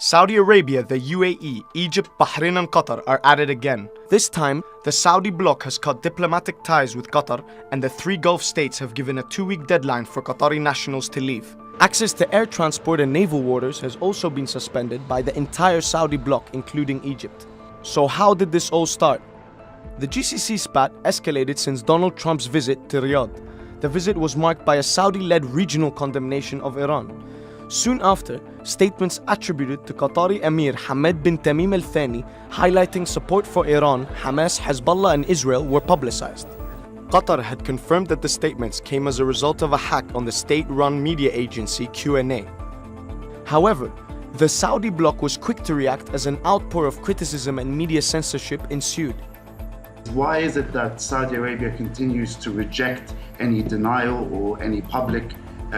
Saudi Arabia, the UAE, Egypt, Bahrain and Qatar are at it again. This time, the Saudi bloc has cut diplomatic ties with Qatar, and the three Gulf states have given a 2-week deadline for Qatari nationals to leave. Access to air transport and naval waters has also been suspended by the entire Saudi bloc, including Egypt. So how did this all start? The GCC spat escalated since Donald Trump's visit to Riyadh. The visit was marked by a Saudi-led regional condemnation of Iran. Soon after, statements attributed to Qatari Emir Hamad bin Tamim Al Thani highlighting support for Iran, Hamas, Hezbollah and Israel were publicized. Qatar had confirmed that the statements came as a result of a hack on the state-run media agency QNA. However, the Saudi bloc was quick to react as an outpour of criticism and media censorship ensued. Why is it that Saudi Arabia continues to reject any denial or any public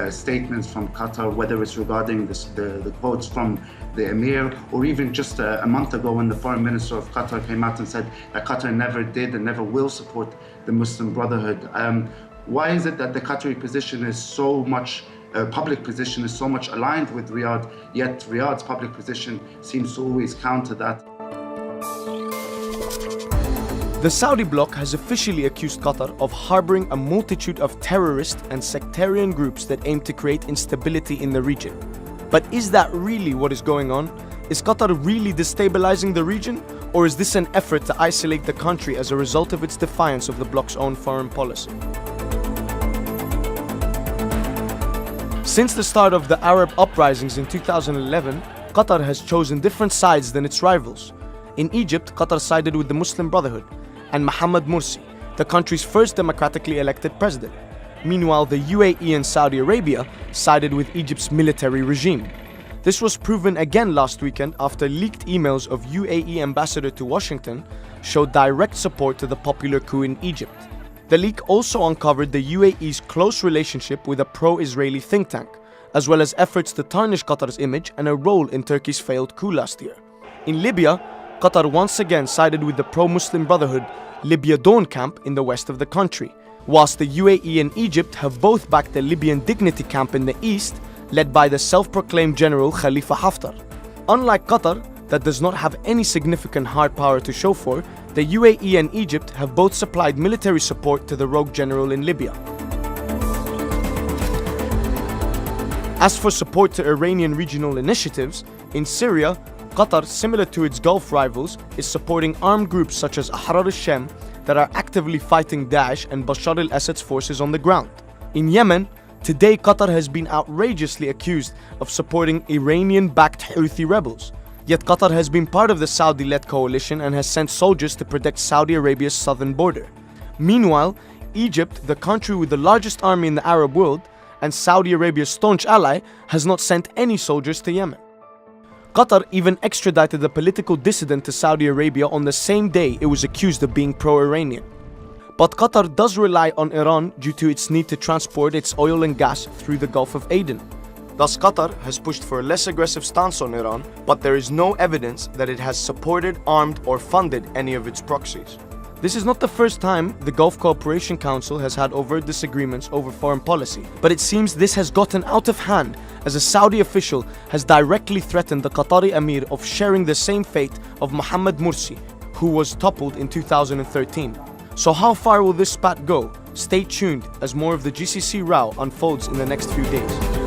statements from Qatar, whether it's regarding the quotes from the Emir, or even just a month ago when the foreign minister of Qatar came out and said that Qatar never did and never will support the Muslim Brotherhood? Why is it that the Qatari position is so much, public position is so much aligned with Riyadh, yet Riyadh's public position seems to always counter that? The Saudi bloc has officially accused Qatar of harboring a multitude of terrorist and sectarian groups that aim to create instability in the region. But is that really what is going on? Is Qatar really destabilizing the region? Or is this an effort to isolate the country as a result of its defiance of the bloc's own foreign policy? Since the start of the Arab uprisings in 2011, Qatar has chosen different sides than its rivals. In Egypt, Qatar sided with the Muslim Brotherhood and Mohammed Morsi, the country's first democratically elected president. Meanwhile, the UAE and Saudi Arabia sided with Egypt's military regime. This was proven again last weekend after leaked emails of UAE ambassador to Washington showed direct support to the popular coup in Egypt. The leak also uncovered the UAE's close relationship with a pro-Israeli think tank, as well as efforts to tarnish Qatar's image and a role in Turkey's failed coup last year. In Libya, Qatar once again sided with the pro-Muslim Brotherhood Libya Dawn camp in the west of the country, whilst the UAE and Egypt have both backed the Libyan Dignity camp in the east, led by the self-proclaimed general Khalifa Haftar. Unlike Qatar, that does not have any significant hard power to show for, the UAE and Egypt have both supplied military support to the rogue general in Libya. As for support to Iranian regional initiatives, in Syria, Qatar, similar to its Gulf rivals, is supporting armed groups such as Ahrar al-Sham that are actively fighting Daesh and Bashar al-Assad's forces on the ground. In Yemen, today Qatar has been outrageously accused of supporting Iranian-backed Houthi rebels. Yet Qatar has been part of the Saudi-led coalition and has sent soldiers to protect Saudi Arabia's southern border. Meanwhile, Egypt, the country with the largest army in the Arab world, and Saudi Arabia's staunch ally, has not sent any soldiers to Yemen. Qatar even extradited the political dissident to Saudi Arabia on the same day it was accused of being pro-Iranian. But Qatar does rely on Iran due to its need to transport its oil and gas through the Gulf of Aden. Thus, Qatar has pushed for a less aggressive stance on Iran, but there is no evidence that it has supported, armed, or funded any of its proxies. This is not the first time the Gulf Cooperation Council has had overt disagreements over foreign policy, but it seems this has gotten out of hand as a Saudi official has directly threatened the Qatari Emir of sharing the same fate of Mohammed Morsi, who was toppled in 2013. So how far will this spat go? Stay tuned as more of the GCC row unfolds in the next few days.